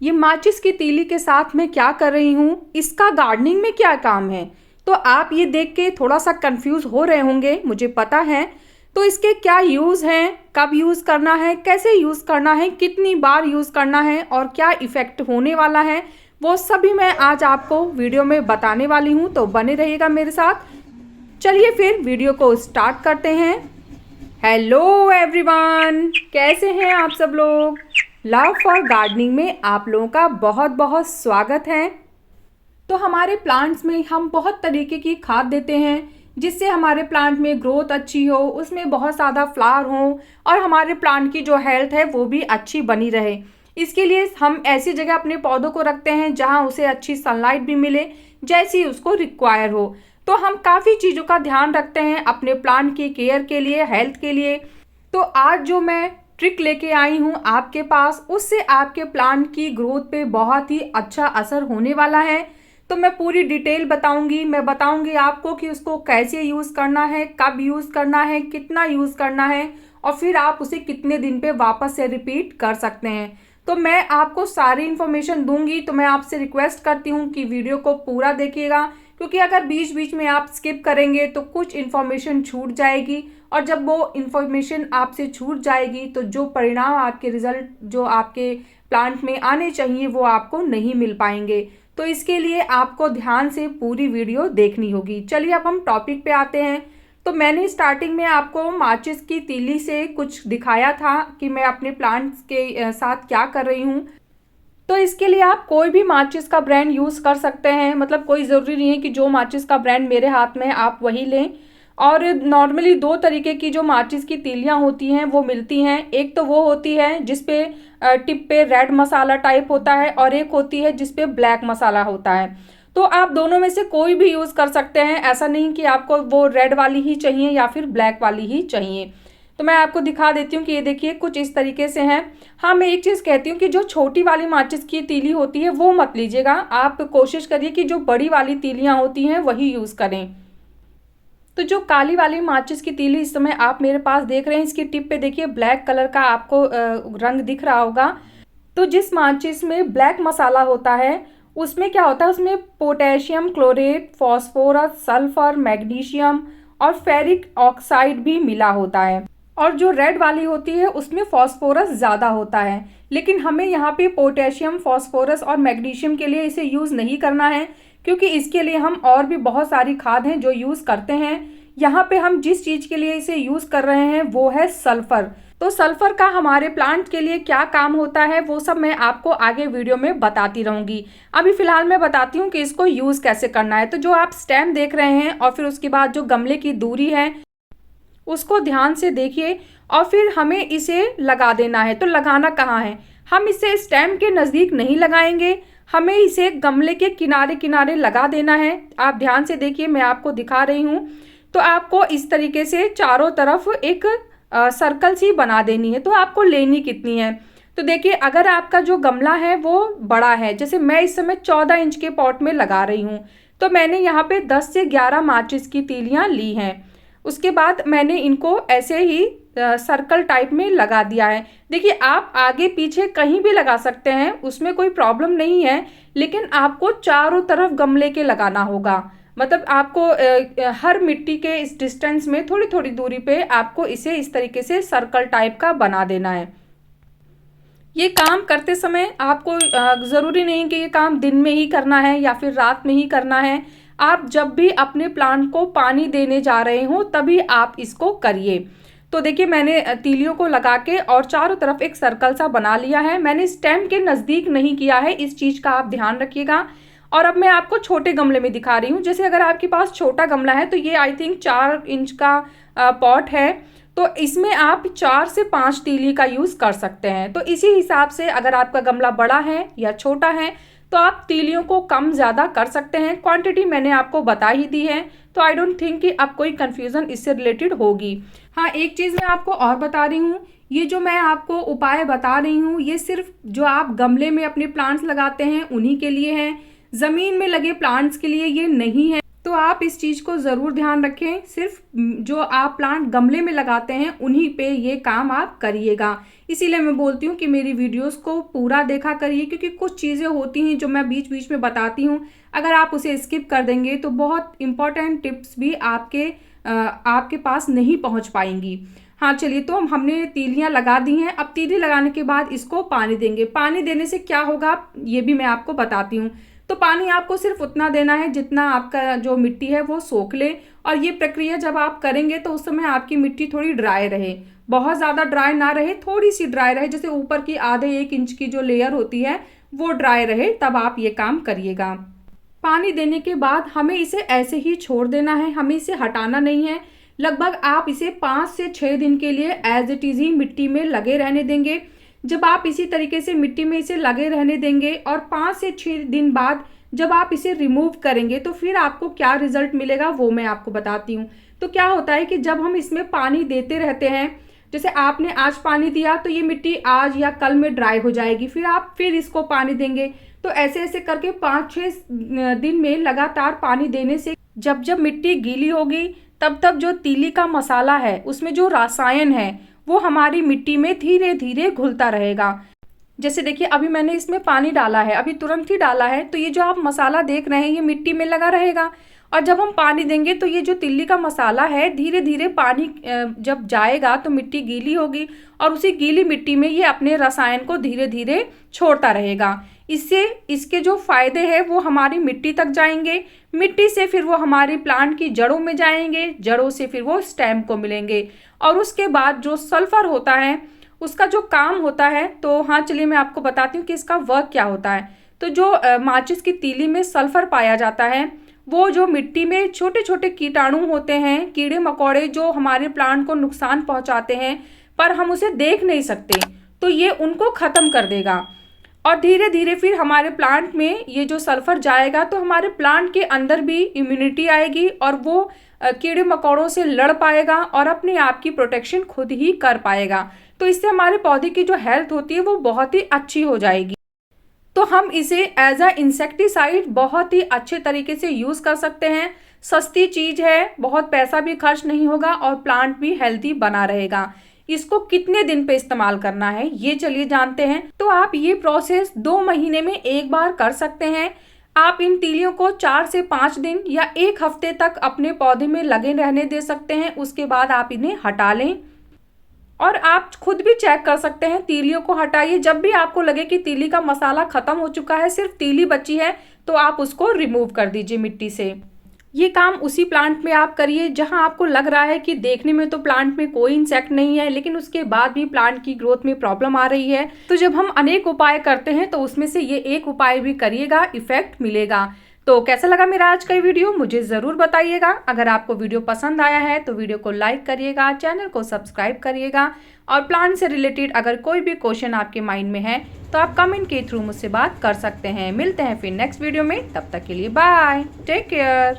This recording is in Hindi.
ये माचिस की तीली के साथ मैं क्या कर रही हूँ, इसका गार्डनिंग में क्या काम है। तो आप ये देख के थोड़ा सा कंफ्यूज हो रहे होंगे, मुझे पता है। तो इसके क्या यूज़ हैं, कब यूज़ करना है, कैसे यूज़ करना है, कितनी बार यूज़ करना है और क्या इफ़ेक्ट होने वाला है, वो सभी मैं आज आपको वीडियो में बताने वाली हूँ। तो बने रहिएगा मेरे साथ। चलिए फिर वीडियो को स्टार्ट करते हैं। हेलो एवरीवन, कैसे हैं आप सब लोग। लव फॉर गार्डनिंग में आप लोगों का बहुत बहुत स्वागत है। तो हमारे प्लांट्स में हम बहुत तरीके की खाद देते हैं जिससे हमारे प्लांट में ग्रोथ अच्छी हो, उसमें बहुत ज़्यादा फ्लावर हो और हमारे प्लांट की जो हेल्थ है वो भी अच्छी बनी रहे। इसके लिए हम ऐसी जगह अपने पौधों को रखते हैं जहां उसे अच्छी सनलाइट भी मिले, जैसी उसको रिक्वायर हो। तो हम काफ़ी चीज़ों का ध्यान रखते हैं अपने प्लांट की केयर के लिए, हेल्थ के लिए। तो आज जो मैं ट्रिक लेके आई हूँ आपके पास, उससे आपके प्लांट की ग्रोथ पे बहुत ही अच्छा असर होने वाला है। तो मैं पूरी डिटेल बताऊंगी, मैं बताऊंगी आपको कि उसको कैसे यूज़ करना है, कब यूज़ करना है, कितना यूज़ करना है और फिर आप उसे कितने दिन पे वापस से रिपीट कर सकते हैं। तो मैं आपको सारी इन्फॉर्मेशन दूंगी। तो मैं आपसे रिक्वेस्ट करती हूँ कि वीडियो को पूरा देखिएगा, क्योंकि अगर बीच बीच में आप स्किप करेंगे तो कुछ इन्फॉर्मेशन छूट जाएगी और जब वो इन्फॉर्मेशन आपसे छूट जाएगी तो जो परिणाम, आपके रिजल्ट जो आपके प्लांट में आने चाहिए वो आपको नहीं मिल पाएंगे। तो इसके लिए आपको ध्यान से पूरी वीडियो देखनी होगी। चलिए अब हम टॉपिक पे आते हैं। तो मैंने स्टार्टिंग में आपको माचिस की तीली से कुछ दिखाया था कि मैं अपने प्लांट्स के साथ क्या कर रही हूँ। तो इसके लिए आप कोई भी माचिस का ब्रांड यूज़ कर सकते हैं, मतलब कोई ज़रूरी नहीं है कि जो माचिस का ब्रांड मेरे हाथ में है आप वही लें। और नॉर्मली दो तरीके की जो माचिस की तीलियां होती हैं वो मिलती हैं। एक तो वो होती है जिस पे टिप पे रेड मसाला टाइप होता है और एक होती है जिस पे ब्लैक मसाला होता है। तो आप दोनों में से कोई भी यूज़ कर सकते हैं, ऐसा नहीं कि आपको वो रेड वाली ही चाहिए या फिर ब्लैक वाली ही चाहिए। तो मैं आपको दिखा देती हूँ कि ये देखिए कुछ इस तरीके से हैं। हाँ, मैं एक चीज़ कहती हूँ कि जो छोटी वाली माचिस की तीली होती है वो मत लीजिएगा, आप कोशिश करिए कि जो बड़ी वाली तीलियाँ होती हैं वही यूज़ करें। तो जो काली वाली माचिस की तीली इस समय आप मेरे पास देख रहे हैं, इसकी टिप पे देखिए ब्लैक कलर का आपको रंग दिख रहा होगा। तो जिस माचिस में ब्लैक मसाला होता है उसमें क्या होता है, उसमें potassium chlorate, phosphorus, sulphur, magnesium और फेरिक ऑक्साइड भी मिला होता है। और जो रेड वाली होती है उसमें फॉस्फोरस ज़्यादा होता है। लेकिन हमें यहाँ पे पोटेशियम, फॉस्फोरस और मैग्नीशियम के लिए इसे यूज़ नहीं करना है, क्योंकि इसके लिए हम और भी बहुत सारी खाद हैं जो यूज़ करते हैं। यहाँ पे हम जिस चीज़ के लिए इसे यूज़ कर रहे हैं वो है सल्फ़र। तो सल्फ़र का हमारे प्लांट के लिए क्या काम होता है वो सब मैं आपको आगे वीडियो में बताती रहूँगी। अभी फ़िलहाल मैं बताती हूँ कि इसको यूज़ कैसे करना है। तो जो आप स्टेम देख रहे हैं और फिर उसके बाद जो गमले की दूरी है उसको ध्यान से देखिए और फिर हमें इसे लगा देना है। तो लगाना कहाँ है, हम इसे स्टेम के नज़दीक नहीं लगाएंगे, हमें इसे गमले के किनारे किनारे लगा देना है। आप ध्यान से देखिए, मैं आपको दिखा रही हूँ। तो आपको इस तरीके से चारों तरफ एक सर्कल सी बना देनी है। तो आपको लेनी कितनी है, तो देखिए अगर आपका जो गमला है वो बड़ा है, जैसे मैं इस समय 14 इंच के पॉट में लगा रही हूँ, तो मैंने यहाँ पे 10 से 11 माचिस की तीलियाँ ली हैं। उसके बाद मैंने इनको ऐसे ही सर्कल टाइप में लगा दिया है। देखिए आप आगे पीछे कहीं भी लगा सकते हैं, उसमें कोई प्रॉब्लम नहीं है, लेकिन आपको चारों तरफ गमले के लगाना होगा। मतलब आपको हर मिट्टी के इस डिस्टेंस में थोड़ी थोड़ी दूरी पे आपको इसे इस तरीके से सर्कल टाइप का बना देना है। ये काम करते समय आपको ज़रूरी नहीं कि ये काम दिन में ही करना है या फिर रात में ही करना है। आप जब भी अपने प्लांट को पानी देने जा रहे हो तभी आप इसको करिए। तो देखिए मैंने तीलियों को लगा के और चारों तरफ एक सर्कल सा बना लिया है। मैंने स्टेम के नज़दीक नहीं किया है, इस चीज़ का आप ध्यान रखिएगा। और अब मैं आपको छोटे गमले में दिखा रही हूँ। जैसे अगर आपके पास छोटा गमला है तो ये आई थिंक 4 इंच का पॉट है, तो इसमें आप 4 से 5 तीली का यूज़ कर सकते हैं। तो इसी हिसाब से अगर आपका गमला बड़ा है या छोटा है तो आप तीलियों को कम ज़्यादा कर सकते हैं। क्वांटिटी मैंने आपको बता ही दी है, तो आई डोंट थिंक कि अब कोई कन्फ्यूज़न इससे रिलेटेड होगी। हाँ, एक चीज़ मैं आपको और बता रही हूँ, ये जो मैं आपको उपाय बता रही हूँ ये सिर्फ जो आप गमले में अपने प्लांट्स लगाते हैं उन्हीं के लिए हैं, ज़मीन में लगे प्लांट्स के लिए ये नहीं है। तो आप इस चीज़ को ज़रूर ध्यान रखें, सिर्फ जो आप प्लांट गमले में लगाते हैं उन्हीं पे ये काम आप करिएगा। इसीलिए मैं बोलती हूँ कि मेरी वीडियोस को पूरा देखा करिए, क्योंकि कुछ चीज़ें होती हैं जो मैं बीच बीच में बताती हूँ, अगर आप उसे स्किप कर देंगे तो बहुत इंपॉर्टेंट टिप्स भी आपके पास नहीं पहुँच पाएंगी। हाँ चलिए, तो हमने तीलियाँ लगा दी हैं। अब तीली लगाने के बाद इसको पानी देंगे। पानी देने से क्या होगा ये भी मैं आपको बताती हूँ। तो पानी आपको सिर्फ उतना देना है जितना आपका जो मिट्टी है वो सोख ले। और ये प्रक्रिया जब आप करेंगे तो उस समय आपकी मिट्टी थोड़ी ड्राई रहे, बहुत ज़्यादा ड्राई ना रहे, थोड़ी सी ड्राई रहे, जैसे ऊपर की आधे 1 इंच की जो लेयर होती है वो ड्राई रहे, तब आप ये काम करिएगा। पानी देने के बाद हमें इसे ऐसे ही छोड़ देना है, हमें इसे हटाना नहीं है। लगभग आप इसे 5 से 6 दिन के लिए एज इट इज़ ही मिट्टी में लगे रहने देंगे। जब आप इसी तरीके से मिट्टी में इसे लगे रहने देंगे और 5 से 6 दिन बाद जब आप इसे रिमूव करेंगे तो फिर आपको क्या रिजल्ट मिलेगा वो मैं आपको बताती हूँ। तो क्या होता है कि जब हम इसमें पानी देते रहते हैं, जैसे आपने आज पानी दिया तो ये मिट्टी आज या कल में ड्राई हो जाएगी, फिर आप फिर इसको पानी देंगे। तो ऐसे ऐसे करके 5-6 दिन में लगातार पानी देने से जब जब मिट्टी गीली होगी तब तब जो तीली का मसाला है उसमें जो रसायन है वो हमारी मिट्टी में धीरे धीरे घुलता रहेगा। जैसे देखिए अभी मैंने इसमें पानी डाला है, अभी तुरंत ही डाला है, तो ये जो आप मसाला देख रहे हैं ये मिट्टी में लगा रहेगा। और जब हम पानी देंगे तो ये जो तिल्ली का मसाला है धीरे धीरे पानी जब जाएगा तो मिट्टी गीली होगी और उसी गीली मिट्टी में ये अपने रसायन को धीरे धीरे छोड़ता रहेगा। इससे इसके जो फायदे हैं वो हमारी मिट्टी तक जाएंगे, मिट्टी से फिर वो हमारी प्लांट की जड़ों में जाएंगे, जड़ों से फिर वो स्टेम को मिलेंगे। और उसके बाद जो सल्फर होता है उसका जो काम होता है, तो हाँ चलिए मैं आपको बताती हूँ कि इसका वर्क क्या होता है। तो जो माचिस की तीली में सल्फर पाया जाता है वो जो मिट्टी में छोटे छोटे कीटाणु होते हैं, कीड़े मकोड़े जो हमारे प्लांट को नुकसान पहुंचाते हैं पर हम उसे देख नहीं सकते, तो ये उनको ख़त्म कर देगा। और धीरे धीरे फिर हमारे प्लांट में ये जो सल्फर जाएगा तो हमारे प्लांट के अंदर भी इम्यूनिटी आएगी और वो कीड़े मकोड़ों से लड़ पाएगा और अपने आप की प्रोटेक्शन खुद ही कर पाएगा। तो इससे हमारे पौधे की जो हेल्थ होती है वो बहुत ही अच्छी हो जाएगी। तो हम इसे एज अ इंसेक्टिसाइड बहुत ही अच्छे तरीके से यूज़ कर सकते हैं। सस्ती चीज़ है, बहुत पैसा भी खर्च नहीं होगा और प्लांट भी हेल्दी बना रहेगा। इसको कितने दिन पे इस्तेमाल करना है ये चलिए जानते हैं। तो आप ये प्रोसेस 2 महीने में एक बार कर सकते हैं। आप इन तीलियों को 4 से 5 दिन या 1 हफ्ते तक अपने पौधे में लगे रहने दे सकते हैं, उसके बाद आप इन्हें हटा लें। और आप खुद भी चेक कर सकते हैं, तीलियों को हटाइए, जब भी आपको लगे कि तीली का मसाला खत्म हो चुका है, सिर्फ तीली बची है, तो आप उसको रिमूव कर दीजिए मिट्टी से। ये काम उसी प्लांट में आप करिए जहां आपको लग रहा है कि देखने में तो प्लांट में कोई इंसेक्ट नहीं है लेकिन उसके बाद भी प्लांट की ग्रोथ में प्रॉब्लम आ रही है। तो जब हम अनेक उपाय करते हैं तो उसमें से ये एक उपाय भी करिएगा, इफेक्ट मिलेगा। तो कैसा लगा मेरा आज का वीडियो मुझे ज़रूर बताइएगा। अगर आपको वीडियो पसंद आया है तो वीडियो को लाइक करिएगा, चैनल को सब्सक्राइब करिएगा और प्लांट से रिलेटेड अगर कोई भी क्वेश्चन आपके माइंड में है तो आप कमेंट के थ्रू मुझसे बात कर सकते हैं। मिलते हैं फिर नेक्स्ट वीडियो में, तब तक के लिए बाय, टेक केयर।